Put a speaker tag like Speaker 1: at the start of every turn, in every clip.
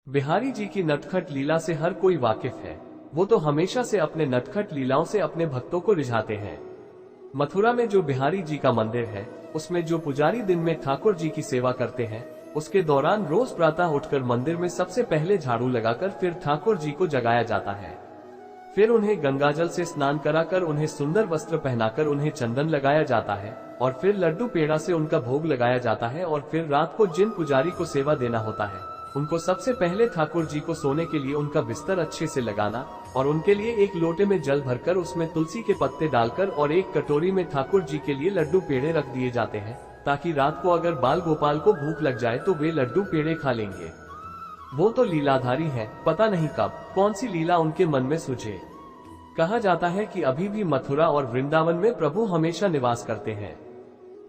Speaker 1: बिहारी जी की नटखट लीला से हर कोई वाकिफ है। वो तो हमेशा से अपने नटखट लीलाओं से अपने भक्तों को रिझाते हैं। मथुरा में जो बिहारी जी का मंदिर है, उसमें जो पुजारी दिन में ठाकुर जी की सेवा करते हैं, उसके दौरान रोज प्रातः उठकर मंदिर में सबसे पहले झाड़ू लगाकर फिर ठाकुर जी को जगाया जाता है। फिर उन्हें गंगाजल से स्नान कराकर उन्हें सुंदर वस्त्र पहनाकर उन्हें चंदन लगाया जाता है और फिर लड्डू पेड़ा से उनका भोग लगाया जाता है। और फिर रात को जिन पुजारी को सेवा देना होता है, उनको सबसे पहले ठाकुर जी को सोने के लिए उनका बिस्तर अच्छे से लगाना और उनके लिए एक लोटे में जल भरकर उसमें तुलसी के पत्ते डालकर और एक कटोरी में ठाकुर जी के लिए लड्डू पेड़े रख दिए जाते हैं, ताकि रात को अगर बाल गोपाल को भूख लग जाए तो वे लड्डू पेड़े खा लेंगे। वो तो लीलाधारी हैं, पता नहीं कब कौन सी लीला उनके मन में सूझे। कहा जाता है कि अभी भी मथुरा और वृंदावन में प्रभु हमेशा निवास करते हैं।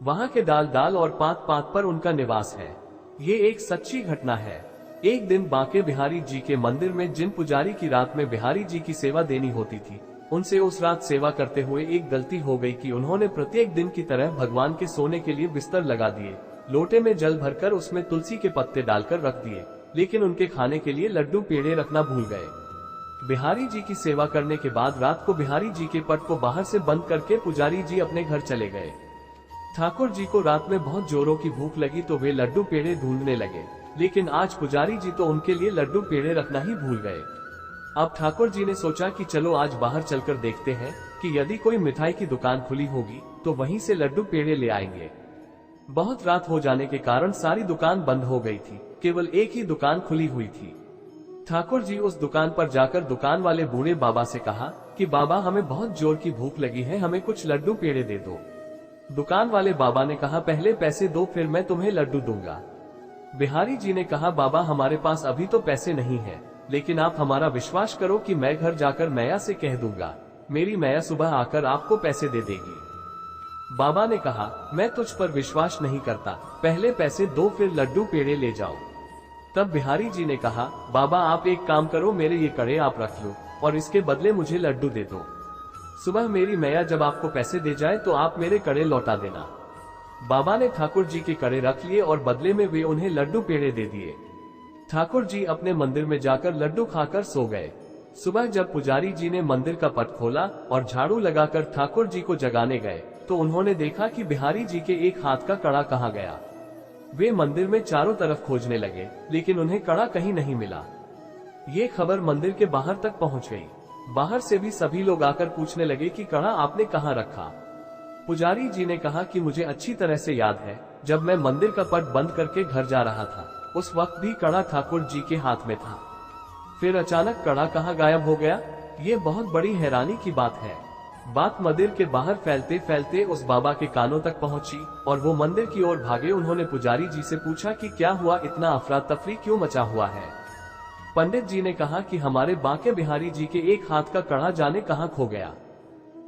Speaker 1: वहाँ के डाल डाल और पात पात पर उनका निवास है। ये एक सच्ची घटना है। एक दिन बांके बिहारी जी के मंदिर में जिन पुजारी की रात में बिहारी जी की सेवा देनी होती थी, उनसे उस रात सेवा करते हुए एक गलती हो गई कि उन्होंने प्रत्येक दिन की तरह भगवान के सोने के लिए बिस्तर लगा दिए, लोटे में जल भरकर उसमें तुलसी के पत्ते डालकर रख दिए, लेकिन उनके खाने के लिए लड्डू पेड़े रखना भूल गए। बिहारी जी की सेवा करने के बाद रात को बिहारी जी के पट को बाहर से बंद करके पुजारी जी अपने घर चले गए। ठाकुर जी को रात में बहुत जोरों की भूख लगी तो वे लड्डू पेड़े ढूंढने लगे, लेकिन आज पुजारी जी तो उनके लिए लड्डू पेड़े रखना ही भूल गए। अब ठाकुर जी ने सोचा कि चलो आज बाहर चलकर देखते हैं कि यदि कोई मिठाई की दुकान खुली होगी तो वहीं से लड्डू पेड़े ले आएंगे। बहुत रात हो जाने के कारण सारी दुकान बंद हो गई थी, केवल एक ही दुकान खुली हुई थी। ठाकुर जी उस दुकान पर जाकर दुकान वाले बूढ़े बाबा से कहा कि बाबा, हमें बहुत जोर की भूख लगी है, हमें कुछ लड्डू पेड़े दे दो। दुकान वाले बाबा ने कहा, पहले पैसे दो फिर मैं तुम्हें लड्डू दूंगा। बिहारी जी ने कहा, बाबा हमारे पास अभी तो पैसे नहीं है, लेकिन आप हमारा विश्वास करो कि मैं घर जाकर मैया से कह दूंगा, मेरी मैया सुबह आकर आपको पैसे दे देगी। बाबा ने कहा, मैं तुझ पर विश्वास नहीं करता, पहले पैसे दो फिर लड्डू पेड़े ले जाओ। तब बिहारी जी ने कहा, बाबा आप एक काम करो, मेरे ये कड़े आप रख लो और इसके बदले मुझे लड्डू दे दो। सुबह मेरी मैया जब आपको पैसे दे जाए तो आप मेरे कड़े लौटा देना। बाबा ने ठाकुर जी के कड़े रख लिए और बदले में वे उन्हें लड्डू पेड़े दे दिए। ठाकुर जी अपने मंदिर में जाकर लड्डू खाकर सो गए। सुबह जब पुजारी जी ने मंदिर का पट खोला और झाड़ू लगाकर ठाकुर जी को जगाने गए तो उन्होंने देखा कि बिहारी जी के एक हाथ का कड़ा कहाँ गया। वे मंदिर में चारों तरफ खोजने लगे, लेकिन उन्हें कड़ा कहीं नहीं मिला। ये खबर मंदिर के बाहर तक पहुंच गई। बाहर से भी सभी लोग आकर पूछने लगे कि कड़ा आपने कहाँ रखा। पुजारी जी ने कहा कि मुझे अच्छी तरह से याद है, जब मैं मंदिर का पट बंद करके घर जा रहा था, उस वक्त भी कड़ा ठाकुर जी के हाथ में था। फिर अचानक कड़ा कहाँ गायब हो गया? ये बहुत बड़ी हैरानी की बात है। बात मंदिर के बाहर फैलते फैलते उस बाबा के कानों तक पहुंची और वो मंदिर की ओर भागे। उन्होंने पुजारी जी से पूछा कि क्या हुआ, इतना अफरा तफरी क्यों मचा हुआ है? पंडित जी ने कहा कि हमारे बांके बिहारी जी के एक हाथ का कड़ा जाने कहाँ खो गया।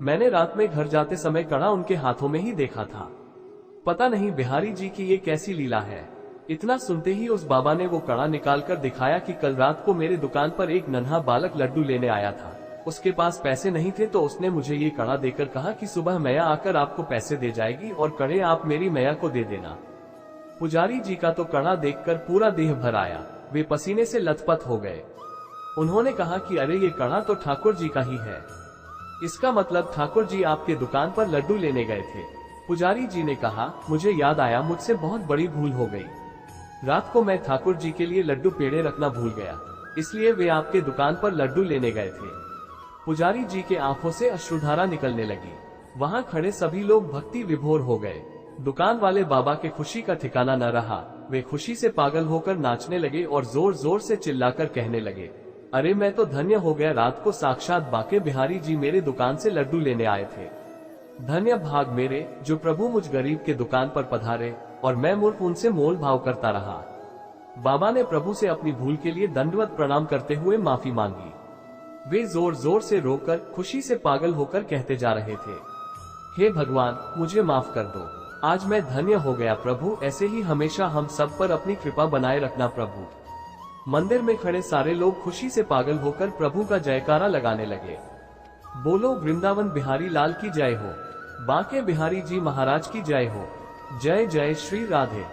Speaker 1: मैंने रात में घर जाते समय कड़ा उनके हाथों में ही देखा था। पता नहीं बिहारी जी की ये कैसी लीला है। इतना सुनते ही उस बाबा ने वो कड़ा निकालकर दिखाया कि कल रात को मेरे दुकान पर एक नन्हा बालक लड्डू लेने आया था। उसके पास पैसे नहीं थे तो उसने मुझे ये कड़ा देकर कहा कि सुबह मैया आकर आपको पैसे दे जाएगी और कड़े आप मेरी मैया को दे देना। पुजारी जी का तो कड़ा देखकर पूरा देह भर आया, वे पसीने से लथपथ हो गए। उन्होंने कहा कि अरे ये कड़ा तो ठाकुर जी का ही है। इसका मतलब ठाकुर जी आपके दुकान पर लड्डू लेने गए थे। पुजारी जी ने कहा, मुझे याद आया, मुझसे बहुत बड़ी भूल हो गई। रात को मैं ठाकुर जी के लिए लड्डू पेड़े रखना भूल गया, इसलिए वे आपके दुकान पर लड्डू लेने गए थे। पुजारी जी के आंखों से अश्रुधारा निकलने लगी। वहां खड़े सभी लोग भक्ति विभोर हो गए। दुकान वाले बाबा के खुशी का ठिकाना न रहा। वे खुशी से पागल होकर नाचने लगे और जोर जोर से चिल्लाकर कहने लगे, अरे मैं तो धन्य हो गया, रात को साक्षात बांके बिहारी जी मेरे दुकान से लड्डू लेने आए थे। धन्य भाग मेरे, जो प्रभु मुझ गरीब के दुकान पर पधारे और मैं मूर्ख उनसे मोल भाव करता रहा। बाबा ने प्रभु से अपनी भूल के लिए दंडवत प्रणाम करते हुए माफी मांगी। वे जोर जोर से रोकर खुशी से पागल होकर कहते जा रहे थे, हे भगवान, मुझे माफ कर दो, आज मैं धन्य हो गया प्रभु, ऐसे ही हमेशा हम सब पर अपनी कृपा बनाए रखना प्रभु। मंदिर में खड़े सारे लोग खुशी से पागल होकर प्रभु का जयकारा लगाने लगे। बोलो वृंदावन बिहारी लाल की जय हो, बांके बिहारी जी महाराज की जय हो, जय जय श्री राधे।